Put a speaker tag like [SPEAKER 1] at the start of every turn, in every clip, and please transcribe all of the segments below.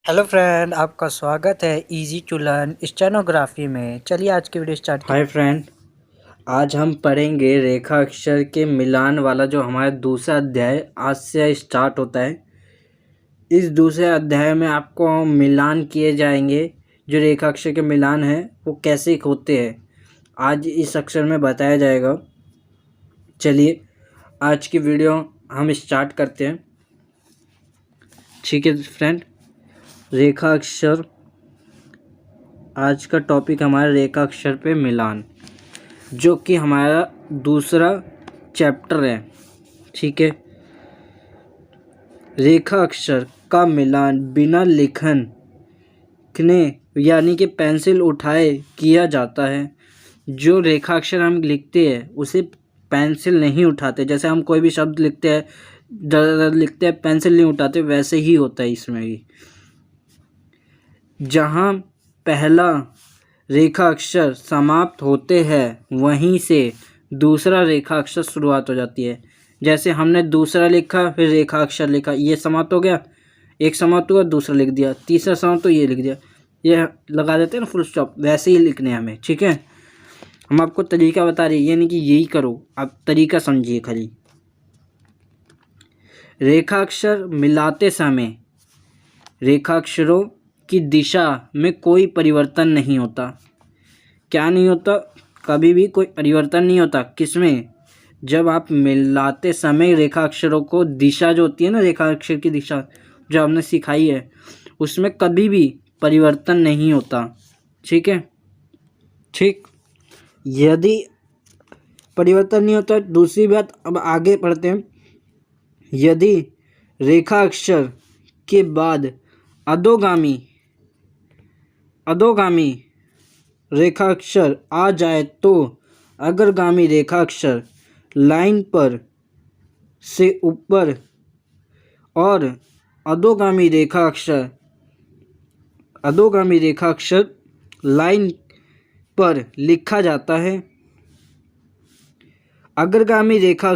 [SPEAKER 1] Hello friend, आपका स्वागत है इजी टू लर्न स्टेनोग्राफी में। चलिए आज की वीडियो स्टार्ट।
[SPEAKER 2] हाय फ्रेंड, आज हम पढ़ेंगे रेखा अक्षर के मिलान वाला जो हमारा दूसरा अध्याय आज से स्टार्ट होता है। इस दूसरे अध्याय में आपको मिलान किए जाएंगे। जो रेखा अक्षर के मिलान हैं वो कैसे होते हैं आज इस अक्षर में बताया जाएगा। चलिए आज की वीडियो हम स्टार्ट करते हैं। ठीक है फ्रेंड, रेखा अक्षर आज का टॉपिक हमारा रेखा अक्षर पे मिलान, जो कि हमारा दूसरा चैप्टर है। ठीक है, रेखा अक्षर का मिलान बिना लिखने यानी कि पेंसिल उठाए किया जाता है। जो रेखा अक्षर हम लिखते हैं उसे पेंसिल नहीं उठाते। जैसे हम कोई भी शब्द लिखते हैं, लिखते हैं, पेंसिल नहीं उठाते, वैसे ही होता है इसमें भी। जहाँ पहला रेखा अक्षर समाप्त होते हैं वहीं से दूसरा रेखा अक्षर शुरुआत हो जाती है। जैसे हमने दूसरा लिखा, फिर रेखा अक्षर लिखा, ये समाप्त हो गया, एक समाप्त हुआ, दूसरा लिख दिया, तीसरा समाप्त तो ये लिख दिया, ये लगा देते हैं ना फुल स्टॉप। वैसे ही लिखने हमें। ठीक है, हम आपको तरीका बता रहे हैं, ये नहीं कि यही करो, आप तरीका समझिए खाली। रेखा अक्षर मिलाते समय रेखा अक्षरों की दिशा में कोई परिवर्तन नहीं होता। क्या नहीं होता? कभी भी कोई परिवर्तन नहीं होता। किसमें? जब आप मिलाते समय रेखा अक्षरों को दिशा जो होती है ना, रेखा अक्षर की दिशा जो हमने सिखाई है, उसमें कभी भी परिवर्तन नहीं होता। ठीक है, ठीक। यदि परिवर्तन नहीं होता, दूसरी बात अब आगे पढ़ते हैं। यदि रेखा अक्षर के बाद अधोगामी रेखा अक्षर आ जाए तो अग्रगामी रेखा अक्षर लाइन पर से ऊपर और अधोगामी रेखा अक्षर लाइन पर लिखा जाता है। अग्रगामी रेखा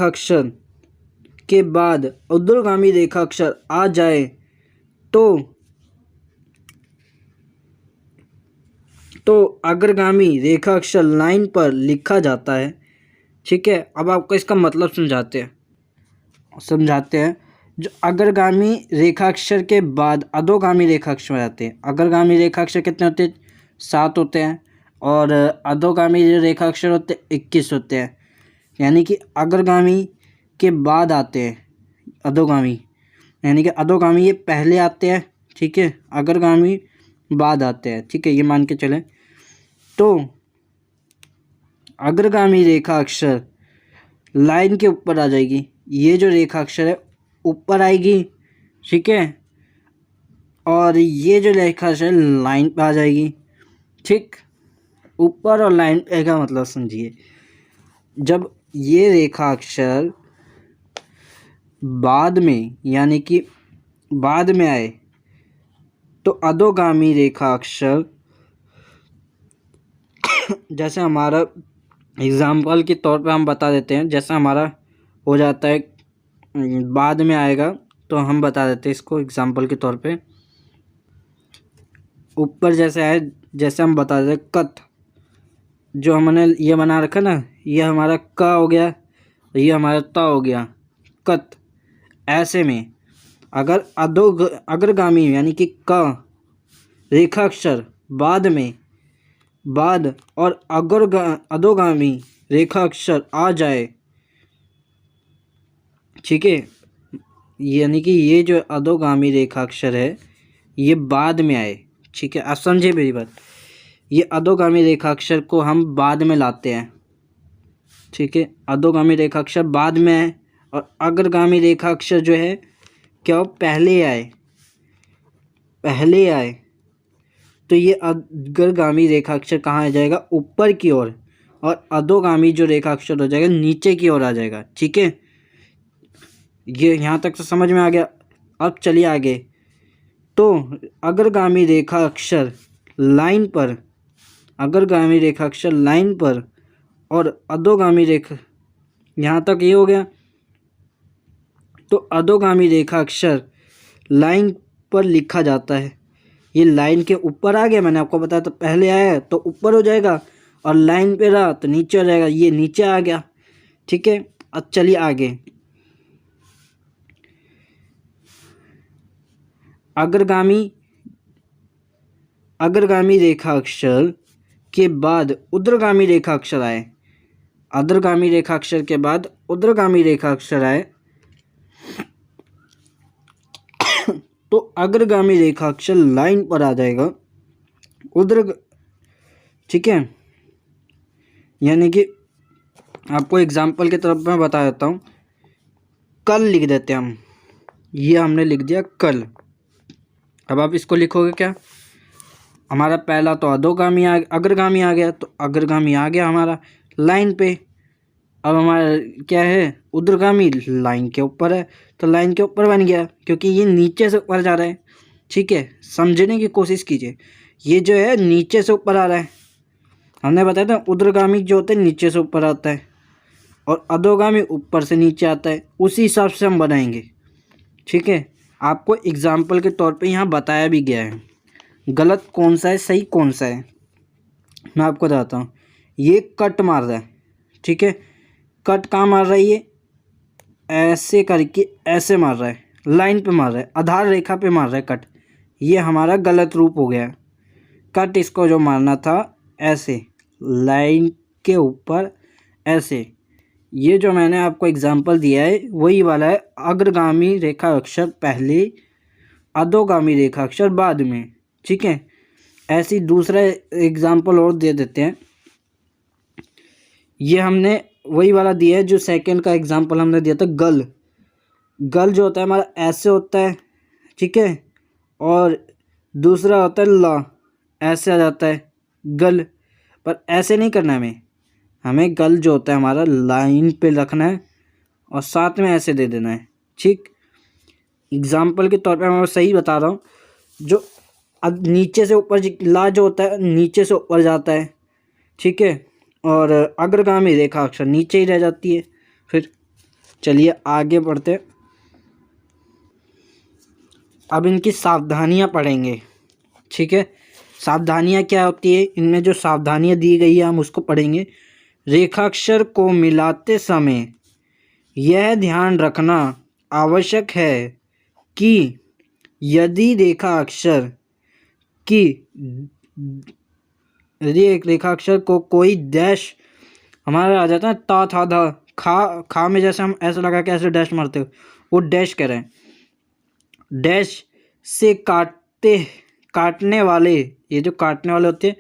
[SPEAKER 2] अक्षर के बाद ऊर्ध्वगामी रेखा अक्षर आ जाए तो अग्रगामी रेखा अक्षर लाइन पर लिखा जाता है। ठीक है, अब आपको इसका मतलब समझाते हैं। जो अग्रगामी रेखा अक्षर के बाद अधोगामी रेखा अक्षर आते हैं। अग्रगामी रेखा अक्षर कितने होते हैं? 7 होते हैं, और अधोगामी रेखा अक्षर होते हैं 21 होते हैं। यानी कि अग्रगामी के बाद आते हैं अधोगामी, यानी कि अधोगामी ये पहले आते हैं। ठीक है, अग्रगामी बाद आते हैं। ठीक है, ये मान के चलें। तो अग्रगामी रेखा अक्षर लाइन के ऊपर आ जाएगी। ये जो रेखा अक्षर है ऊपर आएगी। ठीक है, और ये जो रेखा अक्षर लाइन पे आ जाएगी। ठीक, ऊपर और लाइन पे का मतलब समझिए। जब ये रेखा अक्षर बाद में, यानी कि बाद में आए, तो अधोगामी रेखा अक्षर जैसे हमारा एग्जाम्पल के तौर पे हम बता देते हैं। जैसा हमारा हो जाता है बाद में आएगा, तो हम बता देते हैं इसको एग्जाम्पल के तौर पे। ऊपर जैसे आए, जैसे हम बता देते कत, जो हमने ये बना रखा ना, ये हमारा क हो गया, ये हमारा त हो गया, कत। ऐसे में अगर अग्रगामी यानी कि क रेखा अक्षर बाद और अधोगामी रेखा अक्षर आ जाए, ठीक है, यानी कि ये जो अधोगामी रेखा अक्षर है ये बाद में आए। ठीक है, आप समझे मेरी बात। ये अधोगामी रेखा अक्षर को हम बाद में लाते हैं। ठीक है, अधोगामी रेखा अक्षर बाद में है, और अग्रगामी रेखा अक्षर जो है क्या पहले आए, तो ये अग्रगामी रेखा अक्षर कहाँ आ जाएगा? ऊपर की ओर, और अधोगामी जो रेखा अक्षर हो जाएगा नीचे की ओर आ जाएगा। ठीक है, ये यहाँ तक तो समझ में आ गया। अब चलिए आगे। तो अग्रगामी रेखा अक्षर लाइन पर और अधोगामी रेखा, यहाँ तक ये हो गया। तो अधोगामी रेखा अक्षर लाइन पर लिखा जाता है। ये लाइन के ऊपर आ गया, मैंने आपको बताया तो पहले आया तो ऊपर हो जाएगा और लाइन पे रहा तो नीचे हो जाएगा, ये नीचे आ गया। ठीक है, अब चलिए आगे। अग्रगामी रेखा अक्षर के बाद ऊर्ध्वगामी रेखा अक्षर आए। अग्रगामी रेखा अक्षर के बाद ऊर्ध्वगामी रेखा अक्षर आए तो अग्रगामी रेखा अक्षर लाइन पर आ जाएगा। ठीक है, यानी कि आपको एग्जाम्पल की तरफ मैं बता देता हूँ। कल लिख देते हैं हम, ये हमने लिख दिया कल। अब आप इसको लिखोगे क्या, हमारा पहला तो अधोगामी अग्रगामी आ गया, तो अग्रगामी आ गया हमारा लाइन पे। अब हमारा क्या है, ऊर्ध्वगामी लाइन के ऊपर है, तो लाइन के ऊपर बन गया क्योंकि ये नीचे से ऊपर जा रहा है। ठीक है, समझने की कोशिश कीजिए, ये जो है नीचे से ऊपर आ रहा है। हमने बताया था ऊर्ध्वगामी जो होता है नीचे से ऊपर आता है और अधोगामी ऊपर से नीचे आता है, उसी हिसाब से हम बनाएंगे। ठीक है, आपको एग्जाम्पल के तौर पे यहाँ बताया भी गया है, गलत कौन सा है सही कौन सा है मैं आपको बताता हूँ। ये कट मार रहा है, ठीक है, कट कहाँ मार रहा है, ये ऐसे करके ऐसे मार रहा है, लाइन पे मार रहा है, आधार रेखा पे मार रहा है कट। ये हमारा गलत रूप हो गया। कट इसको जो मारना था ऐसे लाइन के ऊपर ऐसे, ये जो मैंने आपको एग्जाम्पल दिया है वही वाला है। अग्रगामी रेखा अक्षर पहले, अधोगामी रेखा अक्षर बाद में। ठीक है, ऐसी दूसरा एग्जाम्पल और दे देते हैं। ये हमने वही वाला दिया है जो सेकंड का एग्जाम्पल हमने दिया था। गल, गल जो होता है हमारा ऐसे होता है, ठीक है, और दूसरा होता है ला, ऐसे आ जाता है गल, पर ऐसे नहीं करना है हमें गल जो होता है हमारा लाइन पे रखना है और साथ में ऐसे दे देना है। ठीक, एग्जाम्पल के तौर पे मैं सही बता रहा हूँ। जो अब नीचे से ऊपर ला जो होता है नीचे से ऊपर जाता है, ठीक है, और अग्रगामी रेखा अक्षर नीचे ही रह जाती है। फिर चलिए आगे बढ़ते हैं, अब इनकी सावधानियां पढ़ेंगे। ठीक है, सावधानियां क्या होती है, इनमें जो सावधानियां दी गई है हम उसको पढ़ेंगे। रेखाक्षर को मिलाते समय यह ध्यान रखना आवश्यक है कि यदि रेखाक्षर को कोई डैश हमारा आ जाता है, ता था धा खा में जैसे हम ऐसे लगा के ऐसे डैश मारते हो, वो डैश कह रहे हैं। डैश से काटने वाले, ये जो काटने वाले होते हैं,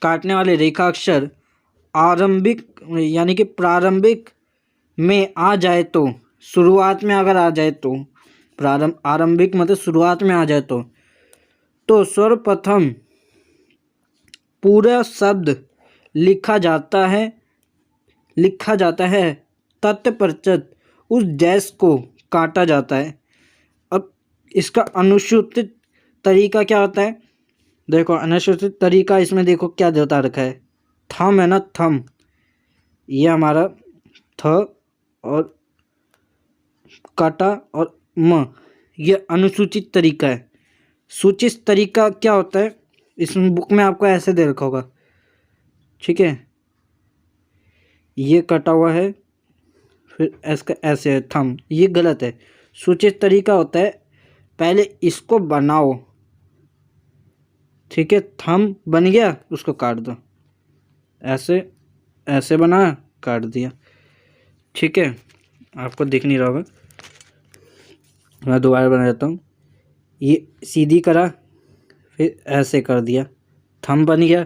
[SPEAKER 2] काटने वाले रेखाक्षर आरंभिक यानी कि प्रारंभिक में आ जाए तो, शुरुआत में अगर आ जाए तो, आरंभिक मतलब शुरुआत में आ जाए तो सर्वप्रथम पूरा शब्द लिखा जाता है, तत्पश्चात उस डैश को काटा जाता है। अब इसका अनुसूचित तरीका क्या होता है, देखो अनुसूचित तरीका इसमें देखो क्या देता रखा है, थम है ना, थम, ये हमारा थ और काटा और म, ये अनुसूचित तरीका है। सूचित तरीका क्या होता है, इसमें बुक में आपको ऐसे दे रखा होगा, ठीक है, ये कटा हुआ है, फिर इसका ऐसे है थम, ये गलत है। सूचित तरीका होता है पहले इसको बनाओ, ठीक है, थम बन गया उसको काट दो, ऐसे ऐसे बना काट दिया। ठीक है, आपको दिख नहीं रहा होगा, मैं दोबारा बना देता हूँ। ये सीधी करा, फिर ऐसे कर दिया, थम बन गया,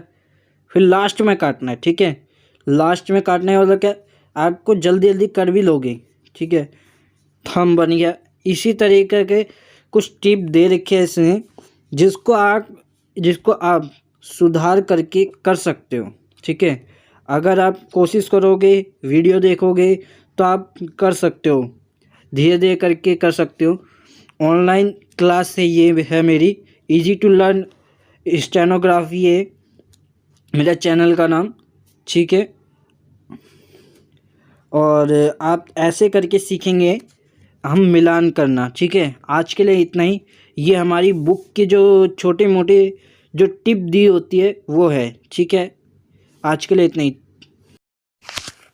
[SPEAKER 2] फिर लास्ट में काटना है। ठीक है, लास्ट में काटने का मतलब क्या, आपको जल्दी जल्दी कर भी लोगे। ठीक है, थम बन गया। इसी तरीके के कुछ टिप दे रखे हैं इसमें, जिसको आप सुधार करके कर सकते हो। ठीक है, अगर आप कोशिश करोगे, वीडियो देखोगे तो आप कर सकते हो, धीरे धीरे करके कर सकते हो। ऑनलाइन क्लास से ये है मेरी इजी टू लर्न स्टेनोग्राफी है मेरा चैनल का नाम। ठीक है, और आप ऐसे करके सीखेंगे हम मिलान करना। ठीक है, आज के लिए इतना ही। ये हमारी बुक की जो छोटे मोटे जो टिप दी होती है वो है। ठीक है, आज के लिए इतना ही।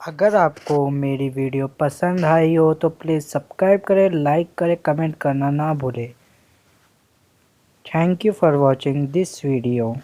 [SPEAKER 1] अगर आपको मेरी वीडियो पसंद आई हो तो प्लीज़ सब्सक्राइब करें, लाइक करें, कमेंट करना ना भूलें। Thank you for watching this video.